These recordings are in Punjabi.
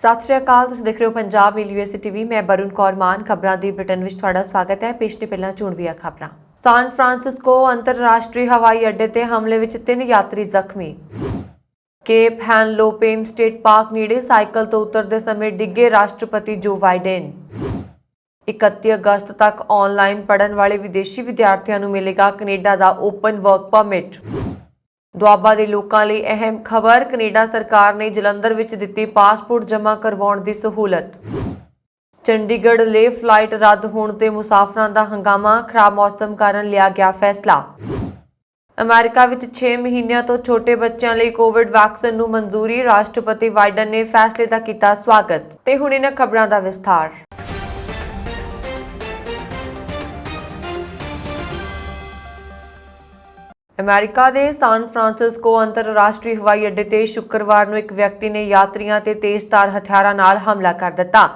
ਸਤਿ ਸ਼੍ਰੀ ਅਕਾਲ। ਤੁਸੀਂ ਦੇਖ ਰਹੇ ਹੋ ਪੰਜਾਬ ਨੀਲ ਯੂਐਸਏ ਟੀਵੀ। ਮੈਂ ਬਰੁਣ ਕੌਰ ਮਾਨ। ਖਬਰਾਂ ਦੀ ਬ੍ਰਿਟਨ ਵਿੱਚ ਤੁਹਾਡਾ ਸਵਾਗਤ ਹੈ। ਪੇਸ਼ ਨੇ ਪਹਿਲਾਂ ਚੋਣਵੀਆਂ ਖਬਰਾਂ। ਸਾਨ ਫਰਾਂਸਿਸਕੋ ਅੰਤਰਰਾਸ਼ਟਰੀ ਹਵਾਈ ਅੱਡੇ ਤੇ ਹਮਲੇ ਵਿੱਚ 3 ਯਾਤਰੀ ਜ਼ਖਮੀ। ਕੇਪ ਹੈਨਲੋਪੇਨ ਸਟੇਟ ਪਾਰਕ ਨੇੜੇ ਸਾਈਕਲ ਤੋਂ ਉਤਰਦੇ ਸਮੇਂ ਡਿੱਗੇ ਰਾਸ਼ਟਰਪਤੀ ਜੋ ਬਾਈਡਨ। 31 ਅਗਸਤ ਤੱਕ ਆਨਲਾਈਨ ਪੜ੍ਹਨ ਵਾਲੇ ਵਿਦੇਸ਼ੀ ਵਿਦਿਆਰਥੀਆਂ ਨੂੰ ਮਿਲੇਗਾ ਕੈਨੇਡਾ ਦਾ ਓਪਨ ਵਰਕ ਪਰਮਿਟ। ਦੁਆਬਾ ਦੇ ਲੋਕਾਂ ਲਈ ਅਹਿਮ ਖਬਰ। ਕੈਨੇਡਾ ਸਰਕਾਰ ਨੇ ਜਲੰਧਰ ਵਿੱਚ ਦਿੱਤੀ ਪਾਸਪੋਰਟ ਜਮ੍ਹਾਂ ਕਰਵਾਉਣ ਦੀ ਸਹੂਲਤ। ਚੰਡੀਗੜ੍ਹ ਲੇ ਫਲਾਈਟ ਰੱਦ ਹੋਣ ਤੇ ਮੁਸਾਫਰਾਂ ਦਾ ਹੰਗਾਮਾ। ਖਰਾਬ ਮੌਸਮ ਕਾਰਨ ਲਿਆ ਗਿਆ ਫੈਸਲਾ। ਅਮਰੀਕਾ ਵਿੱਚ 6 ਮਹੀਨਿਆਂ ਤੋਂ ਛੋਟੇ ਬੱਚਿਆਂ ਲਈ ਕੋਵਿਡ ਵੈਕਸੀਨ ਨੂੰ ਮਨਜ਼ੂਰੀ। ਰਾਸ਼ਟਰਪਤੀ ਬਾਈਡਨ ਨੇ ਫੈਸਲੇ ਦਾ ਕੀਤਾ ਸਵਾਗਤ। ਤੇ ਹੁਣ ਇਹਨਾਂ ਖਬਰਾਂ ਦਾ ਵਿਸਥਾਰ। ਅਮਰੀਕਾ ਦੇ ਸਾਨ ਫਰਾਂਸਿਸਕੋ ਅੰਤਰਰਾਸ਼ਟਰੀ ਹਵਾਈ ਅੱਡੇ ਤੇ ਸ਼ੁੱਕਰਵਾਰ ਨੂੰ ਇੱਕ ਵਿਅਕਤੀ ਨੇ ਯਾਤਰੀਆਂ ਤੇ ਤੇਜ਼ਧਾਰ ਹਥਿਆਰਾਂ ਨਾਲ ਹਮਲਾ ਕਰ ਦਿੱਤਾ।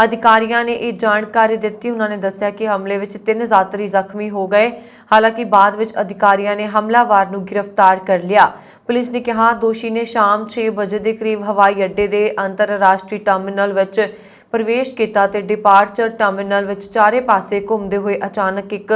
ਅਧਿਕਾਰੀਆਂ ਨੇ ਇਹ ਜਾਣਕਾਰੀ ਦਿੱਤੀ। ਉਹਨਾਂ ਨੇ ਦੱਸਿਆ ਕਿ ਹਮਲੇ ਵਿੱਚ 3 ਯਾਤਰੀ ਜ਼ਖਮੀ ਹੋ ਗਏ। ਹਾਲਾਂਕਿ ਬਾਅਦ ਵਿੱਚ ਅਧਿਕਾਰੀਆਂ ਨੇ ਹਮਲਾਵਰ ਨੂੰ ਗ੍ਰਿਫਤਾਰ ਕਰ ਲਿਆ। ਪੁਲਿਸ ਨੇ ਕਿਹਾ ਦੋਸ਼ੀ ਨੇ ਸ਼ਾਮ 6 ਵਜੇ ਦੇ ਕਰੀਬ ਹਵਾਈ ਅੱਡੇ ਦੇ ਅੰਤਰਰਾਸ਼ਟਰੀ ਟਰਮੀਨਲ ਵਿੱਚ ਪ੍ਰਵੇਸ਼ ਕੀਤਾ ਤੇ ਡਿਪਾਰਚਰ ਟਰਮੀਨਲ ਵਿੱਚ ਚਾਰੇ ਪਾਸੇ ਘੁੰਮਦੇ ਹੋਏ ਅਚਾਨਕ ਇੱਕ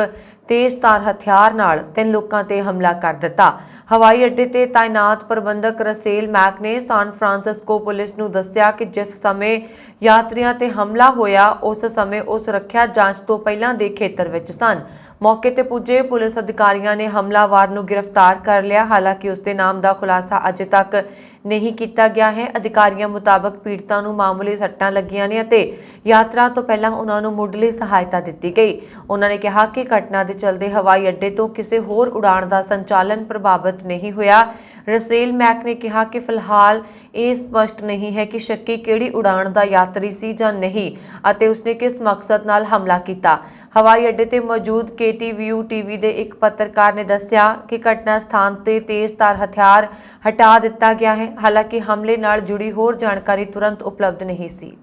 ਤੇਜ਼ਧਾਰ ਹਥਿਆਰ ਨਾਲ 3 ਲੋਕਾਂ ਤੇ ਹਮਲਾ ਕਰ ਦਿੱਤਾ। ਹਵਾਈ ਅੱਡੇ ਤੇ ਤਾਇਨਾਤ ਪ੍ਰਬੰਧਕ ਰਸੇਲ ਮੈਕ ਨੇ ਸਾਨ ਫਰਾਂਸਿਸਕੋ ਪੁਲਿਸ ਨੂੰ ਦੱਸਿਆ ਕਿ ਜਿਸ ਸਮੇਂ ਯਾਤਰੀਆਂ ਤੇ ਹਮਲਾ ਹੋਇਆ ਉਸ ਸਮੇਂ ਉਹ ਸੁਰੱਖਿਆ ਜਾਂਚ ਤੋਂ ਪਹਿਲਾਂ ਦੇ ਖੇਤਰ ਵਿੱਚ ਸਨ। ਮੌਕੇ ਤੇ ਪੁੱਜੇ ਪੁਲਿਸ ਅਧਿਕਾਰੀਆਂ ਨੇ ਹਮਲਾਵਰ ਨੂੰ ਗ੍ਰਿਫਤਾਰ ਕਰ ਲਿਆ। ਹਾਲਾਂਕਿ ਉਸ ਦੇ ਨਾਮ ਦਾ ਖੁਲਾਸਾ ਅਜੇ ਤੱਕ ਨਹੀਂ ਕੀਤਾ ਗਿਆ ਹੈ। ਅਧਿਕਾਰੀਆਂ ਮੁਤਾਬਕ ਪੀੜਤਾਂ ਨੂੰ ਮਾਮੂਲੀ ਸੱਟਾਂ ਲੱਗੀਆਂ ਨੇ ਅਤੇ ਯਾਤਰਾ ਤੋਂ ਪਹਿਲਾਂ ਉਹਨਾਂ ਨੂੰ ਮੁੱਢਲੀ ਸਹਾਇਤਾ ਦਿੱਤੀ ਗਈ। ਉਹਨਾਂ ਨੇ ਕਿਹਾ ਕਿ ਘਟਨਾ ਦੇ ਚਲਦੇ ਹਵਾਈ ਅੱਡੇ ਤੋਂ ਕਿਸੇ ਹੋਰ ਉਡਾਣ ਦਾ ਸੰਚਾਲਨ ਪ੍ਰਭਾਵਿਤ ਨਹੀਂ ਹੋਇਆ। ਰਸੇਲ ਮੈਕ ਨੇ ਕਿਹਾ ਕਿ ਫਿਲਹਾਲ ਇਹ ਸਪਸ਼ਟ ਨਹੀਂ ਹੈ ਕਿ ਸ਼ੱਕੀ ਕਿਹੜੀ ਉਡਾਣ ਦਾ ਯਾਤਰੀ ਸੀ ਜਾਂ ਨਹੀਂ ਅਤੇ ਉਸਨੇ ਕਿਸ ਮਕਸਦ ਨਾਲ ਹਮਲਾ ਕੀਤਾ। ਹਵਾਈ ਅੱਡੇ ਤੇ ਮੌਜੂਦ KTVU ਟੀਵੀ ਦੇ ਇੱਕ ਪੱਤਰਕਾਰ ਨੇ ਦੱਸਿਆ ਕਿ ਘਟਨਾ ਸਥਾਨ ਤੇ ਤੇਜ਼ਧਾਰ ਹਥਿਆਰ ਹਟਾ ਦਿੱਤਾ ਗਿਆ ਹੈ। ਹਾਲਾਂਕਿ ਹਮਲੇ ਨਾਲ ਜੁੜੀ ਹੋਰ ਜਾਣਕਾਰੀ ਤੁਰੰਤ ਉਪਲਬਧ ਨਹੀਂ ਸੀ।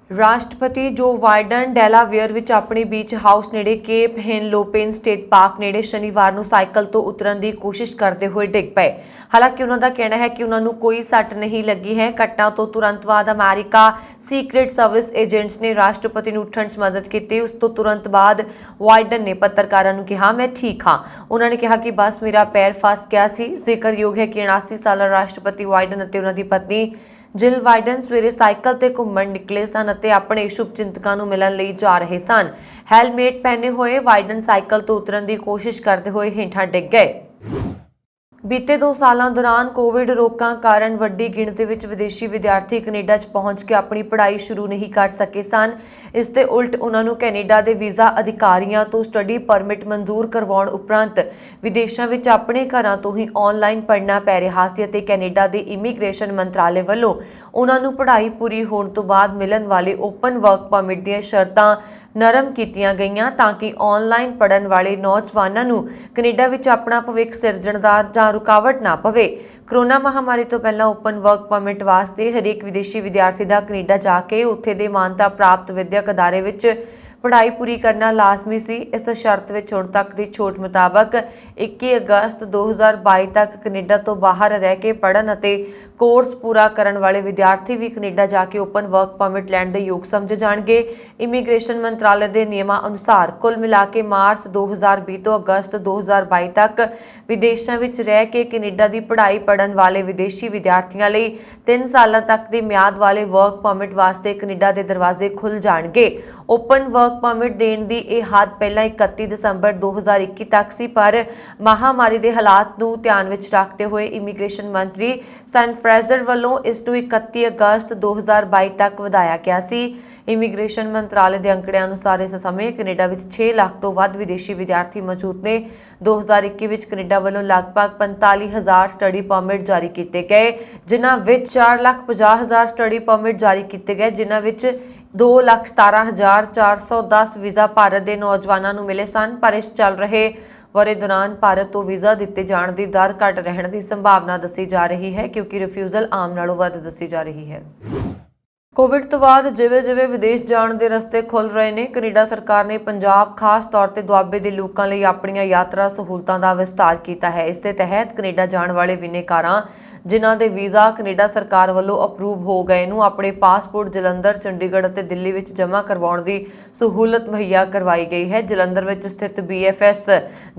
ਰਾਸ਼ਟਰਪਤੀ ਜੋ ਬਾਈਡਨ ਡੈਲਾਵੇਅਰ ਵਿੱਚ ਆਪਣੀ ਬੀਚ ਹਾਊਸ ਨੇੜੇ ਕੇਪ ਹੈਨਲੋਪੇਨ ਸਟੇਟ ਪਾਰਕ ਨੇੜੇ ਸ਼ਨੀਵਾਰ ਨੂੰ ਸਾਈਕਲ ਤੋਂ ਉਤਰਨ ਦੀ ਕੋਸ਼ਿਸ਼ ਕਰਦੇ ਹੋਏ ਡਿੱਗ ਪਏ। ਹਾਲਾਂਕਿ ਉਹਨਾਂ ਦਾ ਕਹਿਣਾ ਹੈ ਕਿ ਉਹਨਾਂ ਨੂੰ ਕੋਈ ਸੱਟ ਨਹੀਂ ਲੱਗੀ ਹੈ। ਘਟਨਾ ਤੋਂ ਤੁਰੰਤ ਬਾਅਦ ਅਮਰੀਕਾ ਸੀਕ੍ਰੇਟ ਸਰਵਿਸ ਏਜੰਟਸ ਨੇ ਰਾਸ਼ਟਰਪਤੀ ਨੂੰ ਉੱਠਣ 'ਚ ਮਦਦ ਕੀਤੀ। ਉਸ ਤੋਂ ਤੁਰੰਤ ਬਾਅਦ ਬਾਈਡਨ ਨੇ ਪੱਤਰਕਾਰਾਂ ਨੂੰ ਕਿਹਾ, ਮੈਂ ਠੀਕ ਹਾਂ। ਉਹਨਾਂ ਨੇ ਕਿਹਾ ਕਿ ਬਸ ਮੇਰਾ ਪੈਰ ਫਸ ਗਿਆ ਸੀ। ਜ਼ਿਕਰਯੋਗ ਹੈ ਕਿ 79 ਸਾਲਾ ਰਾਸ਼ਟਰਪਤੀ ਬਾਈਡਨ ਅਤੇ ਉਹਨਾਂ ਦੀ ਪਤਨੀ ਜਿਲ ਬਾਈਡਨ ਸਵੇਰੇ ਸਾਈਕਲ ਤੇ ਘੁੰਮਣ ਨਿਕਲੇ ਸਨ ਅਤੇ ਆਪਣੇ ਸ਼ੁਭਚਿੰਤਕਾਂ ਨੂੰ ਮਿਲਣ ਲਈ ਜਾ ਰਹੇ ਸਨ। ਹੈਲਮੇਟ ਪਹਿਨੇ ਹੋਏ ਬਾਈਡਨ ਸਾਈਕਲ ਤੋਂ ਉਤਰਨ ਦੀ ਕੋਸ਼ਿਸ਼ ਕਰਦੇ ਹੋਏ ਹੇਠਾਂ ਡਿੱਗ ਗਏ। ਬੀਤੇ 2 ਸਾਲਾਂ ਦੌਰਾਨ ਕੋਵਿਡ ਰੋਕਾਂ ਕਾਰਨ ਵੱਡੀ ਗਿਣਤੀ ਵਿੱਚ ਵਿਦੇਸ਼ੀ ਵਿਦਿਆਰਥੀ ਕੈਨੇਡਾ 'ਚ ਪਹੁੰਚ ਕੇ ਆਪਣੀ ਪੜ੍ਹਾਈ ਸ਼ੁਰੂ ਨਹੀਂ ਕਰ ਸਕੇ ਸਨ। ਇਸ ਦੇ ਉਲਟ ਉਹਨਾਂ ਨੂੰ ਕੈਨੇਡਾ ਦੇ ਵੀਜ਼ਾ ਅਧਿਕਾਰੀਆਂ ਤੋਂ ਸਟੱਡੀ ਪਰਮਿਟ ਮਨਜ਼ੂਰ ਕਰਵਾਉਣ ਉਪਰੰਤ ਵਿਦੇਸ਼ਾਂ ਵਿੱਚ ਆਪਣੇ ਘਰਾਂ ਤੋਂ ਹੀ ਆਨਲਾਈਨ ਪੜ੍ਹਨਾ ਪੈ ਰਿਹਾ ਸੀ ਅਤੇ ਕੈਨੇਡਾ ਦੇ ਇਮੀਗ੍ਰੇਸ਼ਨ ਮੰਤਰਾਲੇ ਵੱਲੋਂ ਉਹਨਾਂ ਨੂੰ ਪੜ੍ਹਾਈ ਪੂਰੀ ਹੋਣ ਤੋਂ ਬਾਅਦ ਮਿਲਣ ਵਾਲੇ ਓਪਨ ਵਰਕ ਪਰਮਿਟ ਦੀਆਂ ਸ਼ਰਤਾਂ ਨਰਮ ਕੀਤੀਆਂ ਗਈਆਂ ਤਾਂ ਕਿ ਆਨਲਾਈਨ ਪੜ੍ਹਨ ਵਾਲੇ ਨੌਜਵਾਨਾਂ ਨੂੰ ਕੈਨੇਡਾ ਵਿੱਚ ਆਪਣਾ ਭਵਿੱਖ ਸਿਰਜਣ ਦਾ ਜਾਂ ਰੁਕਾਵਟ ਨਾ ਪਵੇ। ਕਰੋਨਾ ਮਹਾਮਾਰੀ ਤੋਂ ਪਹਿਲਾਂ ਓਪਨ ਵਰਕ ਪਰਮਿਟ ਵਾਸਤੇ ਹਰੇਕ ਵਿਦੇਸ਼ੀ ਵਿਦਿਆਰਥੀ ਦਾ ਕੈਨੇਡਾ ਜਾ ਕੇ ਉੱਥੇ ਦੇ ਮਾਨਤਾ ਪ੍ਰਾਪਤ ਵਿਦਿਅਕ ਅਦਾਰੇ ਵਿੱਚ ਪੜ੍ਹਾਈ ਪੂਰੀ ਕਰਨਾ ਲਾਜ਼ਮੀ ਸੀ। ਇਸ ਸ਼ਰਤ ਵਿੱਚ ਹੁਣ ਤੱਕ ਦੀ ਛੋਟ ਮੁਤਾਬਕ 21 ਅਗਸਤ 2022 ਤੱਕ ਕੈਨੇਡਾ ਤੋਂ ਬਾਹਰ ਰਹਿ ਕੇ ਪੜ੍ਹਨ ਅਤੇ ਕੋਰਸ ਪੂਰਾ ਕਰਨ ਵਾਲੇ ਵਿਦਿਆਰਥੀ ਵੀ ਕੈਨੇਡਾ ਜਾ ਕੇ ਓਪਨ ਵਰਕ ਪਰਮਿਟ ਲੈਣ ਦੇ ਯੋਗ ਸਮਝੇ ਜਾਣਗੇ। ਇਮੀਗ੍ਰੇਸ਼ਨ ਮੰਤਰਾਲੇ ਦੇ ਨਿਯਮਾਂ ਅਨੁਸਾਰ ਕੁੱਲ ਮਿਲਾ ਕੇ ਮਾਰਚ 2020 ਤੋਂ ਅਗਸਤ 2022 ਤੱਕ ਵਿਦੇਸ਼ਾਂ ਵਿੱਚ ਰਹਿ ਕੇ ਕੈਨੇਡਾ ਦੀ ਪੜ੍ਹਾਈ ਪੜ੍ਹਨ ਵਾਲੇ ਵਿਦੇਸ਼ੀ ਵਿਦਿਆਰਥੀਆਂ ਲਈ 3 ਸਾਲਾਂ ਤੱਕ ਦੀ ਮਿਆਦ ਵਾਲੇ ਵਰਕ ਪਰਮਿਟ ਵਾਸਤੇ ਕੈਨੇਡਾ ਦੇ ਦਰਵਾਜ਼ੇ ਖੁੱਲ੍ਹ ਜਾਣਗੇ। ਓਪਨ ਵਰਕ ਪਰਮਿਟ ਦੇਣ ਦੀ ਇਹ ਹੱਦ ਪਹਿਲਾਂ 31 ਦਸੰਬਰ 2021 ਤੱਕ ਸੀ, ਪਰ ਮਹਾਮਾਰੀ ਦੇ ਹਾਲਾਤ ਨੂੰ ਧਿਆਨ ਵਿੱਚ ਰੱਖਦੇ ਹੋਏ ਇਮੀਗ੍ਰੇਸ਼ਨ ਮੰਤਰੀ ਸੈਨ ਫਰੇਜ਼ਰ ਵੱਲੋਂ ਇਸ ਨੂੰ 31 ਅਗਸਤ 2022 ਤੱਕ ਵਧਾਇਆ ਗਿਆ ਸੀ। ਇਮੀਗ੍ਰੇਸ਼ਨ ਮੰਤਰਾਲੇ ਦੇ ਅੰਕੜਿਆਂ ਅਨੁਸਾਰ ਇਸ ਸਮੇਂ ਕੈਨੇਡਾ ਵਿੱਚ 6 ਲੱਖ ਤੋਂ ਵੱਧ ਵਿਦੇਸ਼ੀ ਵਿਦਿਆਰਥੀ ਮੌਜੂਦ ਨੇ। 2021 ਵਿੱਚ ਕੈਨੇਡਾ ਵੱਲੋਂ ਲਗਭਗ 45,000 ਸਟੱਡੀ ਪਰਮਿਟ ਜਾਰੀ ਕੀਤੇ ਗਏ, ਜਿਨ੍ਹਾਂ ਵਿੱਚ 4,50,000 ਸਟੱਡੀ ਪਰਮਿਟ ਜਾਰੀ ਕੀਤੇ ਗਏ, ਜਿਨ੍ਹਾਂ ਵਿੱਚ 2,17,410 ਵੀਜ਼ਾ ਭਾਰਤ ਦੇ ਨੌਜਵਾਨਾਂ ਨੂੰ ਮਿਲੇ ਸਨ। ਪਰ ਇਸ ਚੱਲ ਰਹੇ ਵਰ੍ਹੇ ਦੌਰਾਨ ਭਾਰਤ ਤੋਂ ਵੀਜ਼ਾ ਦਿੱਤੇ ਜਾਣ ਦੀ ਦਰ ਘੱਟ ਰਹਿਣ ਦੀ ਸੰਭਾਵਨਾ ਦੱਸੀ ਜਾ ਰਹੀ ਹੈ, ਕਿਉਂਕਿ ਰਿਫਿਊਜ਼ਲ ਆਮ ਨਾਲੋਂ ਵੱਧ ਦੱਸੀ ਜਾ ਰਹੀ ਹੈ। ਕੋਵਿਡ ਤੋਂ ਬਾਅਦ ਜਿਵੇਂ-ਜਿਵੇਂ ਵਿਦੇਸ਼ ਜਾਣ ਦੇ ਰਸਤੇ ਖੁੱਲ੍ਹ ਰਹੇ ਨੇ, ਕੈਨੇਡਾ ਸਰਕਾਰ ਨੇ ਪੰਜਾਬ ਖਾਸ ਤੌਰ ਤੇ ਦੁਆਬੇ ਦੇ ਲੋਕਾਂ ਲਈ ਆਪਣੀਆਂ ਯਾਤਰਾ ਸਹੂਲਤਾਂ ਦਾ ਵਿਸਤਾਰ ਕੀਤਾ ਹੈ। ਇਸ ਦੇ ਤਹਿਤ ਕੈਨੇਡਾ ਜਾਣ ਵਾਲੇ ਬਿਨੇਕਾਰਾਂ ਜਿਨ੍ਹਾਂ ਦੇ ਵੀਜ਼ਾ ਕੈਨੇਡਾ ਸਰਕਾਰ ਵੱਲੋਂ ਅਪਰੂਵ ਹੋ ਗਏ ਨੂੰ ਆਪਣੇ ਪਾਸਪੋਰਟ ਜਲੰਧਰ, ਚੰਡੀਗੜ੍ਹ ਅਤੇ ਦਿੱਲੀ ਵਿੱਚ ਜਮ੍ਹਾਂ ਕਰਵਾਉਣ ਦੀ ਸਹੂਲਤ ਮੁਹੱਈਆ ਕਰਵਾਈ ਗਈ ਹੈ। ਜਲੰਧਰ ਵਿੱਚ ਸਥਿਤ BFS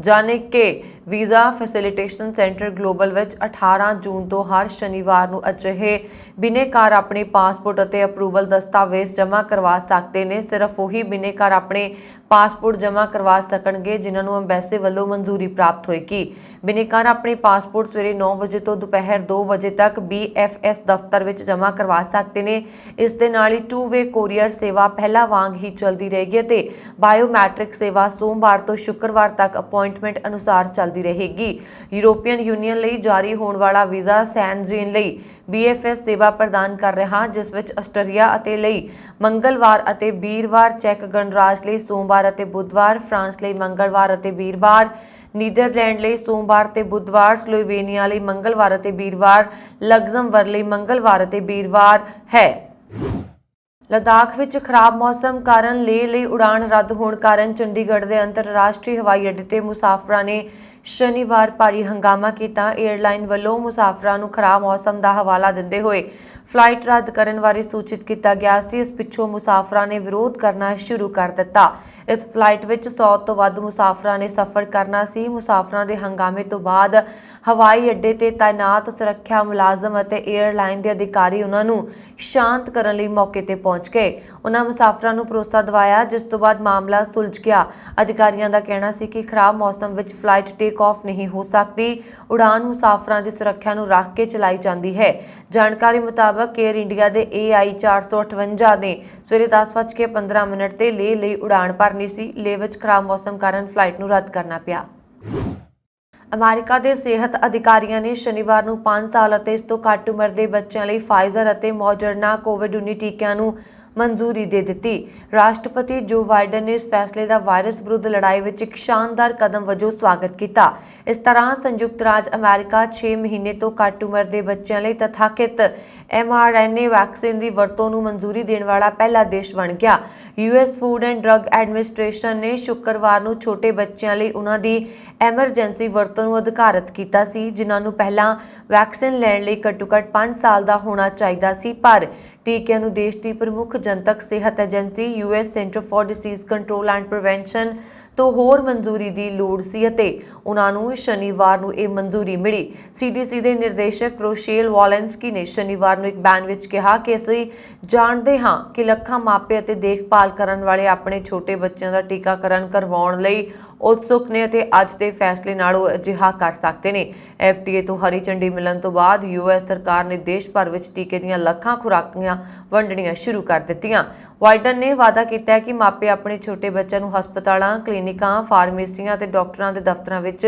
ਜਾਣੇ ਕਿ ਵੀਜ਼ਾ ਫੈਸਿਲਿਟੇਸ਼ਨ ਸੈਂਟਰ ਗਲੋਬਲ ਵਿੱਚ 18 ਜੂਨ ਤੋਂ ਹਰ ਸ਼ਨੀਵਾਰ ਨੂੰ ਅਜਿਹੇ ਬਿਨੇਕਾਰ ਆਪਣੇ ਪਾਸਪੋਰਟ ਅਤੇ ਅਪਰੂਵਲ ਦਸਤਾਵੇਜ਼ ਜਮ੍ਹਾਂ ਕਰਵਾ ਸਕਦੇ ਨੇ। ਸਿਰਫ ਉਹੀ ਬਿਨੇਕਾਰ ਆਪਣੇ ਪਾਸਪੋਰਟ ਜਮ੍ਹਾਂ ਕਰਵਾ ਸਕਣਗੇ ਜਿਨ੍ਹਾਂ ਨੂੰ ਅੰਬੈਸੀ ਵੱਲੋਂ ਮਨਜ਼ੂਰੀ ਪ੍ਰਾਪਤ ਹੋਏਗੀ। ਬਿਨੇਕਾਰ ਆਪਣੇ ਪਾਸਪੋਰਟ ਸਵੇਰੇ 9 ਵਜੇ ਤੋਂ ਦੁਪਹਿਰ 2 ਵਜੇ ਤੱਕ BFS ਦਫ਼ਤਰ ਵਿੱਚ ਜਮ੍ਹਾਂ ਕਰਵਾ ਸਕਦੇ ਨੇ। ਇਸ ਦੇ ਨਾਲ ਹੀ 2-ਵੇ ਕੋਰੀਅਰ ਸੇਵਾ ਪਹਿਲਾਂ ਵਾਂਗ ਹੀ ਚੱਲਦੀ ਰਹੇਗੀ ਅਤੇ ਬਾਇਓਮੈਟ੍ਰਿਕ ਸੇਵਾ ਸੋਮਵਾਰ ਤੋਂ ਸ਼ੁੱਕਰਵਾਰ ਤੱਕ ਅਪਾਇੰਟਮੈਂਟ ਅਨੁਸਾਰ ਚੱਲਦੀ ਰਹੇਗੀ। ਯੂਰੋਪੀਅਨ ਯੂਨੀਅਨ ਲਈ ਜਾਰੀ ਹੋਣ ਵਾਲਾ ਵੀਜ਼ਾ ਸੈਨਜੇਨ ਲਈ BFS ਸੇਵਾ ਪ੍ਰਦਾਨ ਕਰ ਰਿਹਾ, ਜਿਸ ਵਿੱਚ ਆਸਟਰੀਆ ਅਤੇ ਲਈ ਮੰਗਲਵਾਰ ਅਤੇ ਵੀਰਵਾਰ, ਚੈੱਕ ਗਣਰਾਜ ਲਈ ਸੋਮਵਾਰ ਅਤੇ ਬੁੱਧਵਾਰ, ਫਰਾਂਸ ਲਈ ਮੰਗਲਵਾਰ ਅਤੇ ਵੀਰਵਾਰ, ਨੀਦਰਲੈਂਡ ਲਈ ਸੋਮਵਾਰ ਤੇ ਬੁੱਧਵਾਰ, ਸਲੋਵੇਨੀਆ ਲਈ ਮੰਗਲਵਾਰ ਅਤੇ ਵੀਰਵਾਰ, ਲਗਜ਼ਮਬਰਗ ਲਈ ਮੰਗਲਵਾਰ ਅਤੇ ਵੀਰਵਾਰ ਹੈ। ਲਦਾਖ ਵਿੱਚ ਖਰਾਬ ਮੌਸਮ ਕਾਰਨ ਲੇਹ ਲਈ ਉਡਾਣ ਰੱਦ ਹੋਣ ਕਾਰਨ ਚੰਡੀਗੜ੍ਹ ਦੇ ਅੰਤਰਰਾਸ਼ਟਰੀ ਹਵਾਈ ਅੱਡੇ ਤੇ ਮੁਸਾਫਰਾਂ ਨੇ ਸ਼ਨੀਵਾਰ ਭਾਰੀ ਹੰਗਾਮਾ ਕੀਤਾ। ਏਅਰਲਾਈਨ ਵੱਲੋਂ ਮੁਸਾਫਰਾਂ ਨੂੰ ਖਰਾਬ ਮੌਸਮ ਦਾ ਹਵਾਲਾ ਦਿੰਦੇ ਹੋਏ ਫਲਾਈਟ ਰੱਦ ਕਰਨ ਬਾਰੇ ਸੂਚਿਤ ਕੀਤਾ ਗਿਆ ਸੀ। ਇਸ ਪਿੱਛੋਂ ਮੁਸਾਫਰਾਂ ਨੇ ਵਿਰੋਧ ਕਰਨਾ ਸ਼ੁਰੂ ਕਰ ਦਿੱਤਾ। ਇਸ ਫਲਾਈਟ ਵਿੱਚ 100 ਤੋਂ ਵੱਧ ਮੁਸਾਫਰਾਂ ਨੇ ਸਫ਼ਰ ਕਰਨਾ ਸੀ। ਮੁਸਾਫਰਾਂ ਦੇ ਹੰਗਾਮੇ ਤੋਂ ਬਾਅਦ ਹਵਾਈ ਅੱਡੇ ਤੇ ਤਾਇਨਾਤ ਸੁਰੱਖਿਆ ਮੁਲਾਜ਼ਮ ਅਤੇ ਏਅਰਲਾਈਨ ਦੇ ਅਧਿਕਾਰੀ ਉਹਨਾਂ ਨੂੰ ਸ਼ਾਂਤ ਕਰਨ ਲਈ ਮੌਕੇ ਤੇ ਪਹੁੰਚ ਗਏ। ਉਹਨਾਂ ਮੁਸਾਫਰਾਂ ਨੂੰ ਭਰੋਸਾ ਦਿਵਾਇਆ, ਜਿਸ ਤੋਂ ਬਾਅਦ ਮਾਮਲਾ ਸੁਲਝ ਗਿਆ। ਅਧਿਕਾਰੀਆਂ ਦਾ ਕਹਿਣਾ ਸੀ ਕਿ ਖਰਾਬ ਮੌਸਮ ਵਿੱਚ ਫਲਾਈਟ ਟੇਕ ਆਫ ਨਹੀਂ ਹੋ ਸਕਦੀ। ਉਡਾਨ ਮੁਸਾਫਰਾਂ ਦੀ ਸੁਰੱਖਿਆ ਨੂੰ ਰੱਖ ਕੇ ਚਲਾਈ ਜਾਂਦੀ ਹੈ। ਜਾਣਕਾਰੀ ਮੁਤਾਬਕ ਏਅਰ ਇੰਡੀਆ ਦੇ AI 458 ਨੇ ਸਵੇਰੇ 10:15 ਤੇ ਲੇਹ ਲਈ ਉਡਾਣ ਭਰਨੀ ਸੀ। ਲੇਹ ਵਿੱਚ ਖਰਾਬ ਮੌਸਮ ਕਾਰਨ ਫਲਾਈਟ ਨੂੰ ਰੱਦ ਕਰਨਾ ਪਿਆ। ਅਮਰੀਕਾ ਦੇ ਸਿਹਤ ਅਧਿਕਾਰੀਆਂ ਨੇ ਸ਼ਨੀਵਾਰ ਨੂੰ 5 ਸਾਲ ਅਤੇ ਇਸ ਤੋਂ ਘੱਟ ਉਮਰ ਦੇ ਬੱਚਿਆਂ ਲਈ ਫਾਈਜ਼ਰ ਅਤੇ ਮੋਡਰਨਾ ਕੋਵਿਡ-19 ਟੀਕਿਆਂ ਨੂੰ ਮਨਜ਼ੂਰੀ ਦੇ ਦਿੱਤੀ। ਰਾਸ਼ਟਰਪਤੀ ਜੋ ਬਾਈਡਨ ਨੇ ਇਸ ਫੈਸਲੇ ਦਾ ਵਾਇਰਸ ਵਿਰੁੱਧ ਲੜਾਈ ਵਿੱਚ ਇੱਕ ਸ਼ਾਨਦਾਰ ਕਦਮ ਵਜੋਂ ਸਵਾਗਤ ਕੀਤਾ। ਇਸ ਤਰ੍ਹਾਂ ਸੰਯੁਕਤ ਰਾਜ ਅਮਰੀਕਾ 6 ਮਹੀਨੇ ਤੋਂ ਘੱਟ ਉਮਰ ਦੇ ਬੱਚਿਆਂ ਲਈ ਤਥਾਕਥਿਤ mRNA ਵੈਕਸੀਨ ਦੀ ਵਰਤੋਂ ਨੂੰ ਮਨਜ਼ੂਰੀ ਦੇਣ ਵਾਲਾ ਪਹਿਲਾ ਦੇਸ਼ ਬਣ ਗਿਆ। US food and drug administration ਨੇ ਸ਼ੁੱਕਰਵਾਰ ਨੂੰ ਛੋਟੇ ਬੱਚਿਆਂ ਲਈ ਉਹਨਾਂ ਦੀ ਐਮਰਜੈਂਸੀ ਵਰਤੋਂ ਨੂੰ ਅਧਿਕਾਰਤ ਕੀਤਾ ਸੀ, ਜਿਨ੍ਹਾਂ ਨੂੰ ਪਹਿਲਾਂ ਵੈਕਸੀਨ ਲੈਣ ਲਈ ਘੱਟੋ-ਘੱਟ 5 ਸਾਲ ਦਾ ਹੋਣਾ ਚਾਹੀਦਾ ਸੀ। ਪਰ ਟੀਕਿਆਂ ਨੂੰ ਦੇਸ਼ ਦੀ ਪ੍ਰਮੁੱਖ ਜਨਤਕ ਸਿਹਤ agency US Center for Disease Control and Prevention ਤੋਂ ਹੋਰ ਮਨਜ਼ੂਰੀ ਦੀ ਲੋੜ ਸੀ ਅਤੇ ਉਹਨਾਂ ਨੂੰ ਸ਼ਨੀਵਾਰ ਨੂੰ ਇਹ ਮਨਜ਼ੂਰੀ ਮਿਲੀ। CDC ਦੇ ਨਿਰਦੇਸ਼ਕ ਰੋਸ਼ੇਲ ਵਾਲੈਂਸਕੀ ਨੇ ਸ਼ਨੀਵਾਰ ਨੂੰ ਇੱਕ ਬਿਆਨ ਵਿੱਚ ਕਿਹਾ ਕਿ ਅਸੀਂ ਜਾਣਦੇ ਹਾਂ ਕਿ ਲੱਖਾਂ ਮਾਪੇ ਅਤੇ ਦੇਖਭਾਲ ਕਰਨ ਵਾਲੇ ਆਪਣੇ ਛੋਟੇ ਬੱਚਿਆਂ ਦਾ ਟੀਕਾਕਰਨ ਕਰਵਾਉਣ ਲਈ ਉਤਸੁਕ ਨੇ ਅਤੇ ਅੱਜ ਦੇ ਫੈਸਲੇ ਨਾਲ ਉਹ ਅਜਿਹਾ ਕਰ ਸਕਦੇ ਨੇ। FDA ਤੋਂ ਹਰੀ ਝੰਡੀ ਮਿਲਣ ਤੋਂ ਬਾਅਦ US ਸਰਕਾਰ ਨੇ ਦੇਸ਼ ਭਰ ਵਿੱਚ ਟੀਕੇ ਦੀਆਂ ਲੱਖਾਂ ਖੁਰਾਕਾਂ ਵੰਡਣੀਆਂ ਸ਼ੁਰੂ ਕਰ ਦਿੱਤੀਆਂ। ਬਾਈਡਨ ਨੇ ਵਾਅਦਾ ਕੀਤਾ ਹੈ ਕਿ ਮਾਪੇ ਆਪਣੇ ਛੋਟੇ ਬੱਚਿਆਂ ਨੂੰ ਹਸਪਤਾਲਾਂ, ਕਲੀਨਿਕਾਂ, ਫਾਰਮੇਸੀਆਂ ਅਤੇ ਡਾਕਟਰਾਂ ਦੇ ਦਫ਼ਤਰਾਂ ਵਿੱਚ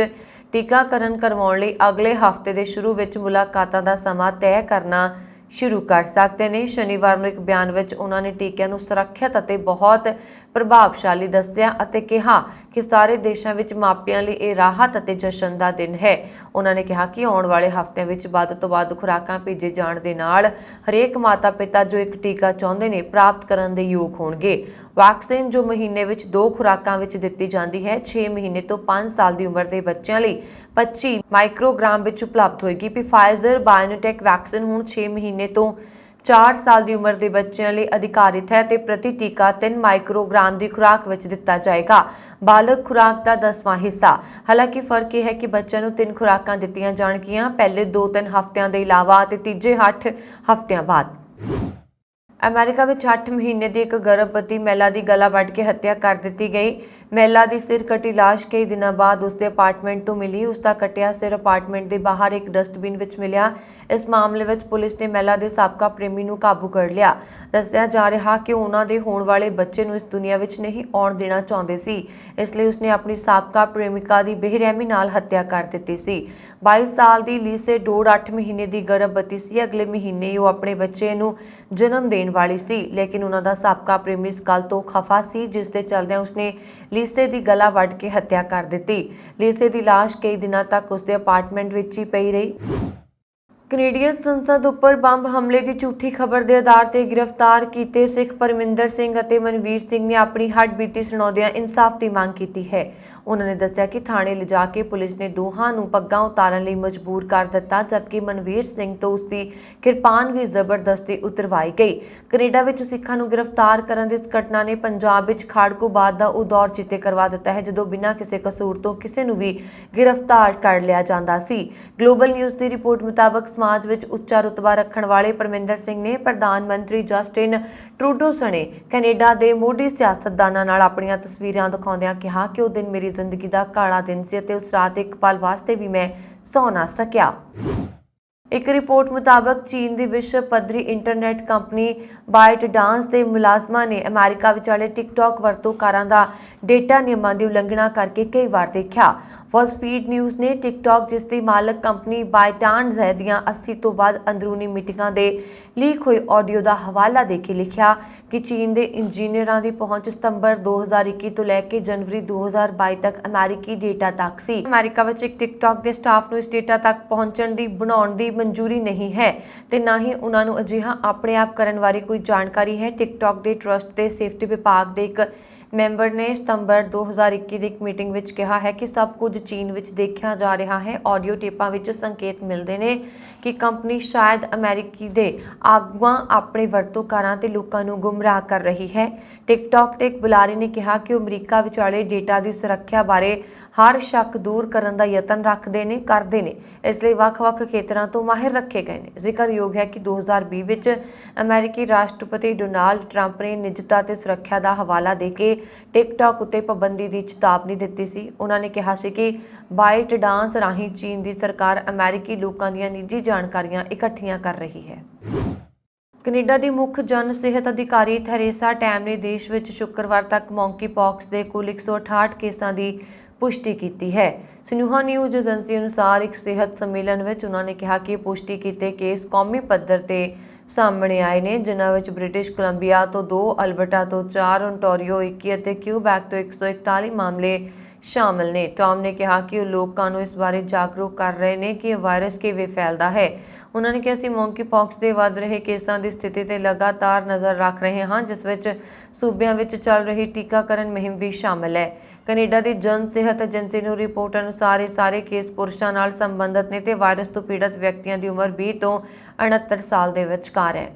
ਟੀਕਾਕਰਨ ਕਰਵਾਉਣ ਲਈ ਅਗਲੇ ਹਫ਼ਤੇ ਦੇ ਸ਼ੁਰੂ ਵਿੱਚ ਮੁਲਾਕਾਤਾਂ ਦਾ ਸਮਾਂ ਤੈਅ ਕਰਨਾ ਸ਼ੁਰੂ ਕਰ ਸਕਦੇ ਨੇ। ਸ਼ਨੀਵਾਰ ਨੂੰ ਇੱਕ ਬਿਆਨ ਵਿੱਚ ਉਹਨਾਂ ਨੇ ਟੀਕਿਆਂ ਨੂੰ ਸੁਰੱਖਿਅਤ ਅਤੇ ਬਹੁਤ ਪ੍ਰਭਾਵਸ਼ਾਲੀ ਦੱਸਿਆ ਅਤੇ ਕਿਹਾ ਕਿ ਸਾਰੇ ਦੇਸ਼ਾਂ ਵਿੱਚ ਮਾਪਿਆਂ ਲਈ ਇਹ ਰਾਹਤ ਅਤੇ ਜਸ਼ਨ ਦਾ ਦਿਨ ਹੈ। ਉਹਨਾਂ ਨੇ ਕਿਹਾ ਕਿ ਆਉਣ ਵਾਲੇ ਹਫ਼ਤਿਆਂ ਵਿੱਚ ਵੱਧ ਤੋਂ ਵੱਧ ਖੁਰਾਕਾਂ ਭੇਜੇ ਜਾਣ ਦੇ ਨਾਲ ਹਰੇਕ ਮਾਤਾ-ਪਿਤਾ ਜੋ ਇੱਕ ਟੀਕਾ ਚਾਹੁੰਦੇ ਨੇ ਪ੍ਰਾਪਤ ਕਰਨ ਦੇ ਯੋਗ ਹੋਣਗੇ। ਵੈਕਸੀਨ ਜੋ ਮਹੀਨੇ ਵਿੱਚ 2 ਖੁਰਾਕਾਂ ਵਿੱਚ ਦਿੱਤੀ ਜਾਂਦੀ ਹੈ, 6 ਮਹੀਨੇ ਤੋਂ 5 ਸਾਲ ਦੀ ਉਮਰ ਦੇ ਬੱਚਿਆਂ ਲਈ 25 ਮਾਈਕਰੋਗ੍ਰਾਮ ਵਿੱਚ ਉਪਲਬਧ ਹੋਏਗੀ। ਫਾਈਜ਼ਰ ਬਾਇਓਨਟੈਕ ਵੈਕਸੀਨ ਹੁਣ 6 ਮਹੀਨੇ ਤੋਂ 4 ਸਾਲ ਦੀ ਉਮਰ ਦੇ ਬੱਚਿਆਂ ਲਈ ਅਧਿਕਾਰਿਤ ਹੈ ਤੇ ਪ੍ਰਤੀ ਟੀਕਾ 3 ਮਾਈਕਰੋਗ੍ਰਾਮ ਦੀ ਖੁਰਾਕ ਵਿੱਚ ਦਿੱਤਾ ਜਾਏਗਾ। ਬਾਲਗ ਖੁਰਾਕ ਦਾ 10ਵਾਂ ਹਿੱਸਾ। ਹਾਲਾਂਕਿ ਫਰਕ ਇਹ ਹੈ ਕਿ ਬੱਚਿਆਂ ਨੂੰ 3 ਖੁਰਾਕਾਂ ਦਿੱਤੀਆਂ ਜਾਣਗੀਆਂ, ਪਹਿਲੇ 2-3 ਹਫ਼ਤਿਆਂ ਦੇ ਇਲਾਵਾ ਅਤੇ ਤੀਜੇ 8 ਹਫ਼ਤਿਆਂ ਬਾਅਦ। ਅਮਰੀਕਾ ਵਿੱਚ 8 ਮਹੀਨੇ ਦੀ ਇੱਕ ਗਰਭਵਤੀ ਮਹਿਲਾ ਦੀ ਗਲਾ ਵੱਢ ਕੇ ਹੱਤਿਆ ਕਰ ਦਿੱਤੀ ਗਈ। ਮਹਿਲਾ ਦੀ ਸਿਰ ਕਟੀ ਲਾਸ਼ ਕਈ ਦਿਨਾਂ ਬਾਅਦ ਉਸਦੇ ਅਪਾਰਟਮੈਂਟ ਤੋਂ ਮਿਲੀ। ਉਸਦਾ ਕਟਿਆ ਸਿਰ ਅਪਾਰਟਮੈਂਟ ਦੇ ਬਾਹਰ ਇੱਕ ਡਸਟਬਿਨ ਵਿੱਚ ਮਿਲਿਆ। ਇਸ ਮਾਮਲੇ ਵਿੱਚ ਪੁਲਿਸ ਨੇ ਮਹਿਲਾ ਦੇ ਸਾਬਕਾ ਪ੍ਰੇਮੀ ਨੂੰ ਕਾਬੂ ਕਰ ਲਿਆ। ਦੱਸਿਆ ਜਾ ਰਿਹਾ ਕਿ ਉਹਨਾਂ ਦੇ ਹੋਣ ਵਾਲੇ ਬੱਚੇ ਨੂੰ ਇਸ ਦੁਨੀਆ ਵਿੱਚ ਨਹੀਂ ਆਉਣ ਦੇਣਾ ਚਾਹੁੰਦੇ ਸੀ, ਇਸ ਲਈ ਉਸਨੇ ਆਪਣੀ ਸਾਬਕਾ ਪ੍ਰੇਮਿਕਾ ਦੀ ਬੇਰਹਿਮੀ ਨਾਲ ਹੱਤਿਆ ਕਰ ਦਿੱਤੀ ਸੀ। 22 ਸਾਲ ਦੀ ਲੀਸੇ ਡੋਡ 8 ਮਹੀਨੇ ਦੀ ਗਰਭਵਤੀ ਸੀ। ਅਗਲੇ ਮਹੀਨੇ ਉਹ ਆਪਣੇ ਬੱਚੇ ਨੂੰ ਜਨਮ ਦੇਣ ਵਾਲੀ ਸੀ, ਲੇਕਿਨ ਉਹਨਾਂ ਦਾ ਸਾਬਕਾ ਪ੍ਰੇਮੀ ਇਸ ਗੱਲ ਤੋਂ ਖਫਾ ਸੀ, ਜਿਸ ਦੇ ਚੱਲਦਿਆਂ ਉਸਨੇ ਲੀਸੇ ਦੀ ਗਲਾ ਵੱਢ ਕੇ ਹੱਤਿਆ ਕਰ ਦਿੱਤੀ। ਲੀਸੇ ਦੀ ਲਾਸ਼ ਕਈ ਦਿਨਾਂ ਤੱਕ ਉਸਦੇ ਅਪਾਰਟਮੈਂਟ ਵਿੱਚ ਹੀ ਪਈ ਰਹੀ। ਕੈਨੇਡੀਅਨ ਸੰਸਦ ਉੱਪਰ ਬੰਬ ਹਮਲੇ ਦੀ ਝੂਠੀ ਖਬਰ ਦੇ ਆਧਾਰ ਤੇ ਗ੍ਰਿਫਤਾਰ ਕੀਤੇ ਸਿੱਖ ਪਰਮਿੰਦਰ ਸਿੰਘ ਅਤੇ ਮਨਵੀਰ ਸਿੰਘ ਨੇ ਆਪਣੀ ਹੱਡਬੀਤੀ ਸੁਣਾਉਂਦਿਆਂ ਇਨਸਾਫ ਦੀ ਮੰਗ ਕੀਤੀ ਹੈ। उन्होंने दस्सिया कि थाणे लिजा के पुलिस ने दोहां नूं पग्गां उतारन लई मजबूर कर दिता, जबकि मनवीर सिंह तो उसकी किरपान भी जबरदस्ती उतरवाई गई। कनेडा विच सिखां नूं गिरफ्तार करन दी इस घटना ने पंजाब विच खाड़कूबाद दा ਉਹ ਦੌਰ ਚਿੱਤੇ ਕਰਵਾ ਦਿੱਤਾ ਹੈ ਜਦੋਂ ਬਿਨਾਂ ਕਿਸੇ ਕਸੂਰ ਤੋਂ ਕਿਸੇ ਨੂੰ ਵੀ गिरफ्तार कर लिया जाता सी। ग्लोबल न्यूज़ की रिपोर्ट मुताबक समाज में उच्चा रुतबा रखने वाले परमिंदर सिंह ने प्रधानमंत्री जस्टिन ट्रूडो सने कैनेडा के मोढ़ी सियासतदानां नाल अपणियां तस्वीरां दिखाउंदियां कहा कि वह दिन मेरी जिंदगी का काला दिन सी ते उस रात एक पल वास्ते भी मैं सौ ना सकिया। एक रिपोर्ट मुताबक चीन की विश्व पद्धरी इंटरनेट कंपनी बाइट डांस के मुलाजमान ने अमेरिका विचाले टिकटॉक वरतोकारां दा डेटा नियमां की उलंघना करके कई बार देखा। बज़फीड न्यूज़ ने टिकटॉक जिसकी मालक कंपनी बाइटांस है दियां 80 तो वध अंदरूनी मीटिंगां दे लीक हुए ऑडियो का हवाला दे के लिखा कि चीन के इंजीनियरां की पहुंच सितंबर 2021 तो लैके जनवरी 2022 तक अमेरिकी डेटा तक सी। अमेरिका विच एक टिकटॉक के स्टाफ नूं इस डेटा तक पहुंचण दी बनाउण दी मंजूरी नहीं है ते ना ही उन्हां नूं अजिहा अपने आप करन बारे कोई जानकारी है। टिकटॉक के ट्रस्ट ते सेफ्टी विभाग के एक मैंबर ने सितंबर 2021 की एक मीटिंग विच कहा है कि सब कुछ चीन विच देखा जा रहा है। ऑडियो टेपां विच संकेत मिलते हैं कि कंपनी शायद अमेरिकी दे आगुआं अपने वरतोकारां ते लोकां नूं गुमराह कर रही है। टिकटॉक के एक बुलारे ने कहा कि अमरीका विचाले डेटा की सुरक्षा बारे हर शक दूर करने का यतन करते हैं, इसलिए ਵੱਖ-ਵੱਖ खेतरां तो माहिर रखे गए हैं। जिक्रयोग है कि 2020 विच अमेरिकी राष्ट्रपति डोनाल्ड ट्रंप ने निजता ते सुरक्षा का हवाला दे के टिकटॉक उत्ते पाबंदी की चेतावनी दी सी। उन्होंने कहा सी कि बाइट डांस राही चीन की सरकार अमेरिकी लोगों दी निजी जानकारियां इकट्ठियां कर रही है। कनेडा की मुख्य जन सेहत अधिकारी थेरेसा टैम ने देश में शुक्रवार तक मॉन्की पॉक्स के कुल 168 केसां की पुष्टि की है। सिन्हुआ न्यूज़ एजेंसी अनुसार एक सेहत सम्मेलन में उन्होंने कहा कि पुष्टि किए केस कौमी पद्धर ते सामने आए ने, जिन्हां विच ब्रिटिश कोलंबिया तो 2, अल्बर्टा तो 4, ओंटारियो 21 ते क्यूबैक तो 141 मामले शामिल ने। टॉम ने कहा कि लोगों को इस बारे जागरूक कर रहे हैं कि वायरस किवें फैलता है। उन्होंने कहा कि मॉन्की पॉक्स के वध रहे केसां की स्थिति पर लगातार नज़र रख रहे हैं, जिस विच सूबियां विच चल रही टीकाकरण मुहिम भी शामिल है। कनेडा की जन सेहत एजेंसी की रिपोर्ट अनुसार ये सारे केस पुरुषों नाल संबंधित ने ते वायरस तो पीड़ित व्यक्तियों की उम्र 20 तो 69 साल के विचकार है।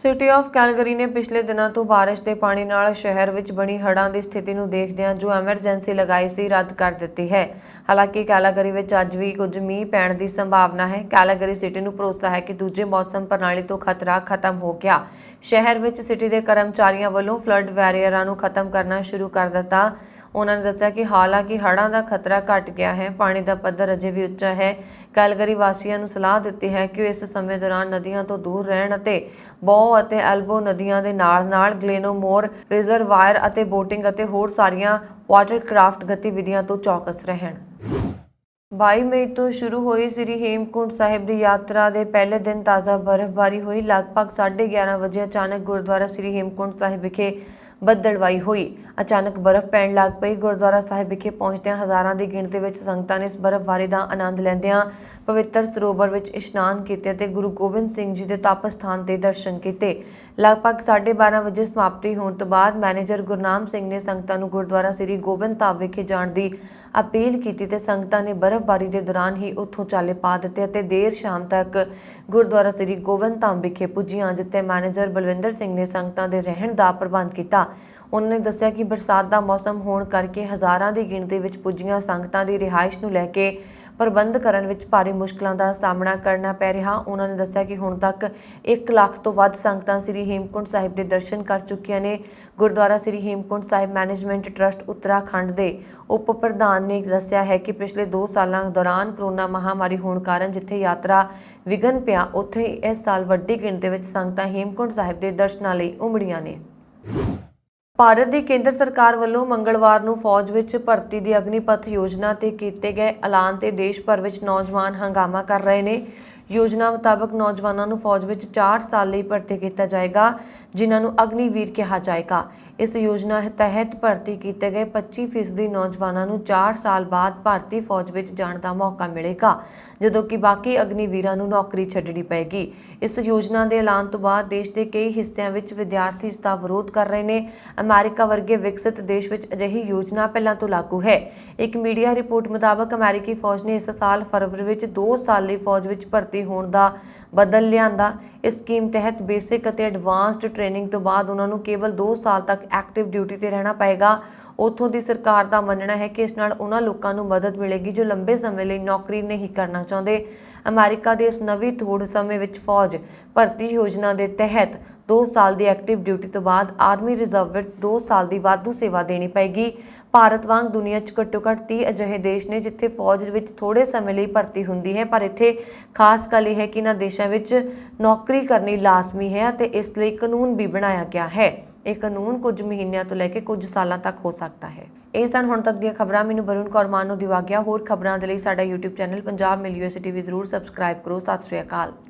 सिटी ऑफ कैलगरी ने पिछले दिनों तो बारिश के पानी नाल शहर में बनी हड़ां की स्थिति को देखदਿਆਂ जो एमरजेंसी लगाई सी रद्द कर दी है। हालांकि कैलागरी में अज भी कुछ मीह पैण की संभावना है। कैलागरी सिटी को भरोसा है कि दूजे मौसम प्रणाली तो खतरा खत्म हो गया। शहर में सिटी के कर्मचारियों वालों फ्लड बैरियरां नूं खत्म करना शुरू कर दिता। उन्होंने दस्सिया कि हालांकि हड़ां का खतरा घट गया है, पानी का पद्धर अजे भी उच्चा है। कैलगरी वासियों को सलाह दी है कि इस समय दौरान नदियों तो दूर रहन अते बो अते एल्बो नदियों के नाल ग्लेनोमोर रिजरवायर अते बोटिंग अते होर सारियां वाटरक्राफ्ट गतिविधियों तो चौकस रहन। 22 मई तो शुरू हुई श्री हेमकुंड साहिब की यात्रा के पहले दिन ताज़ा बर्फबारी हुई। लगभग 11:30 बजे अचानक गुरुद्वारा श्री हेमकुंड साहिब विखे बदलवाई हुई। अचानक बर्फ पैण लग पई। गुरुद्वारा साहिब विखे पहुंचदियां हज़ारां की गिणती में संगतां ने इस बर्फबारी का आनंद लैंदियां पवित्र सरोवर में इशनान किए ते गुरु गोबिंद सिंह जी के तप स्थान के दर्शन किए। लगभग 12:30 बजे समाप्ति होने तो बाद मैनेजर गुरनाम सिंह ने संगतां नूं गुरुद्वारा श्री गोबिंद धाम विखे जाण की अपील की ते संगतां ने बर्फबारी के दौरान ही उत्थों चाले पा दिते ते देर शाम तक गुरुद्वारा श्री गोबिंद धाम विखे पुज्जियां, जिथे मैनेजर बलविंदर सिंह ने संगतां दे रहण का प्रबंध किया। उन्होंने दस्सिया कि बरसात का मौसम होने करके हज़ारां की गिणती में पुज्जियां संगतां की रिहाइश नूं लैके प्रबंध करने विच भारी मुश्किलों का सामना करना पै रहा। उन्होंने दस्सिया कि हुण तक 1 लाख तो वध संगतां श्री हेमकुंड साहिब के दर्शन कर चुकियां ने। गुरुद्वारा श्री हेमकुंड साहिब मैनेजमेंट ट्रस्ट उत्तराखंड के उप प्रधान ने दस्सिया है कि पिछले 2 सालों दौरान कोरोना महामारी होने कारण जिथे यात्रा विघन पिया, उत्थे इस साल वड्डी गिणती में संगतां हेमकुंड साहिब के दर्शनां लई उमड़ियां ने। भारत की केंद्र सरकार वालों मंगलवार नूं फौज विच भर्ती की अग्निपथ योजना ते कीते गए ऐलान ते देश भर विच नौजवान हंगामा कर रहे हैं। योजना मुताबक नौजवानों नूं फौज विच 4 साल लई भर्ती किया जाएगा। ਜਿਨ੍ਹਾਂ ਨੂੰ ਅਗਨੀਵੀਰ ਕਿਹਾ ਜਾਏਗਾ। ਇਸ ਯੋਜਨਾ ਤਹਿਤ ਭਰਤੀ ਕੀਤੇ ਗਏ 25% ਨੌਜਵਾਨਾਂ ਨੂੰ 4 ਸਾਲ ਬਾਅਦ ਭਾਰਤੀ ਫੌਜ ਵਿੱਚ ਜਾਣ ਦਾ ਮੌਕਾ ਮਿਲੇਗਾ, ਜਦੋਂ ਕਿ ਬਾਕੀ ਅਗਨੀਵੀਰਾਂ ਨੂੰ ਨੌਕਰੀ ਛੱਡਣੀ ਪਏਗੀ। ਇਸ ਯੋਜਨਾ ਦੇ ਐਲਾਨ ਤੋਂ ਬਾਅਦ ਦੇਸ਼ ਦੇ ਕਈ ਹਿੱਸਿਆਂ ਵਿੱਚ ਵਿਦਿਆਰਥੀ ਇਸ ਦਾ ਵਿਰੋਧ ਕਰ ਰਹੇ ਨੇ। ਅਮਰੀਕਾ ਵਰਗੇ ਵਿਕਸਿਤ ਦੇਸ਼ ਵਿੱਚ ਅਜਿਹੀ ਯੋਜਨਾ ਪਹਿਲਾਂ ਤੋਂ ਲਾਗੂ ਹੈ। ਇੱਕ ਮੀਡੀਆ ਰਿਪੋਰਟ ਮੁਤਾਬਕ ਅਮਰੀਕੀ ਫੌਜ ਨੇ ਇਸ ਸਾਲ ਫਰਵਰੀ ਵਿੱਚ 2 ਸਾਲ ਲਈ ਫੌਜ ਵਿੱਚ ਭਰਤੀ ਹੋਣ ਦਾ ਬਦਲ ਲਿਆਂਦਾ। ਇਸ ਸਕੀਮ ਤਹਿਤ ਬੇਸਿਕ ਅਤੇ ਐਡਵਾਂਸਡ ਟ੍ਰੇਨਿੰਗ ਤੋਂ ਬਾਅਦ ਉਹਨਾਂ ਨੂੰ ਕੇਵਲ 2 ਸਾਲ ਤੱਕ ਐਕਟਿਵ ਡਿਊਟੀ ਤੇ ਰਹਿਣਾ ਪਏਗਾ। ਉੱਥੋਂ ਦੀ ਸਰਕਾਰ ਦਾ ਮੰਨਣਾ ਹੈ ਕਿ ਇਸ ਨਾਲ ਉਹਨਾਂ ਲੋਕਾਂ ਨੂੰ ਮਦਦ ਮਿਲੇਗੀ ਜੋ ਲੰਬੇ ਸਮੇਂ ਲਈ ਨੌਕਰੀ ਨਹੀਂ ਕਰਨਾ ਚਾਹੁੰਦੇ। ਅਮਰੀਕਾ ਦੀ ਇਸ ਨਵੀਂ ਥੋੜ ਸਮੇਂ ਵਿੱਚ ਫੌਜ ਭਰਤੀ ਯੋਜਨਾ ਦੇ ਤਹਿਤ 2 ਸਾਲ ਦੀ ਐਕਟਿਵ ਡਿਊਟੀ ਤੋਂ ਬਾਅਦ ਆਰਮੀ ਰਿਜ਼ਰਵ ਵਿੱਚ 2 ਸਾਲ ਦੀ ਵਾਧੂ ਸੇਵਾ ਦੇਣੀ ਪਏਗੀ। ਭਾਰਤ ਵਾਂਗ ਦੁਨੀਆ 'ਚ ਘੱਟੋ-ਘੱਟ 30 ਅਜਿਹੇ ਦੇਸ਼ ਨੇ ਜਿੱਥੇ ਫੌਜ ਵਿੱਚ ਥੋੜੇ ਸਮੇਂ ਲਈ ਭਰਤੀ ਹੁੰਦੀ ਹੈ, ਪਰ ਇੱਥੇ ਖਾਸ ਗੱਲ ਇਹ ਹੈ ਕਿ ਇਹਨਾਂ ਦੇਸ਼ਾਂ ਵਿੱਚ ਨੌਕਰੀ ਕਰਨੀ ਲਾਜ਼ਮੀ ਹੈ ਅਤੇ ਇਸ ਲਈ ਕਾਨੂੰਨ ਵੀ ਬਣਾਇਆ ਗਿਆ ਹੈ। ਇਹ ਕਾਨੂੰਨ ਕੁਝ ਮਹੀਨਿਆਂ ਤੋਂ ਲੈ ਕੇ ਕੁਝ ਸਾਲਾਂ ਤੱਕ ਹੋ ਸਕਦਾ ਹੈ। ਇਹ ਸਨ ਹੁਣ ਤੱਕ ਦੀਆਂ ਖਬਰਾਂ। ਮੈਨੂੰ ਵਰੁਣ ਕੌਰ ਮਾਨ ਨੂੰ ਦਿਵਾ ਗਿਆ। ਹੋਰ ਖਬਰਾਂ ਦੇ ਲਈ ਸਾਡਾ YouTube ਚੈਨਲ ਪੰਜਾਬ ਮਿਲ USA TV ਜ਼ਰੂਰ ਸਬਸਕ੍ਰਾਈਬ ਕਰੋ। ਸਤਿ ਸ਼੍ਰੀ ਅਕਾਲ।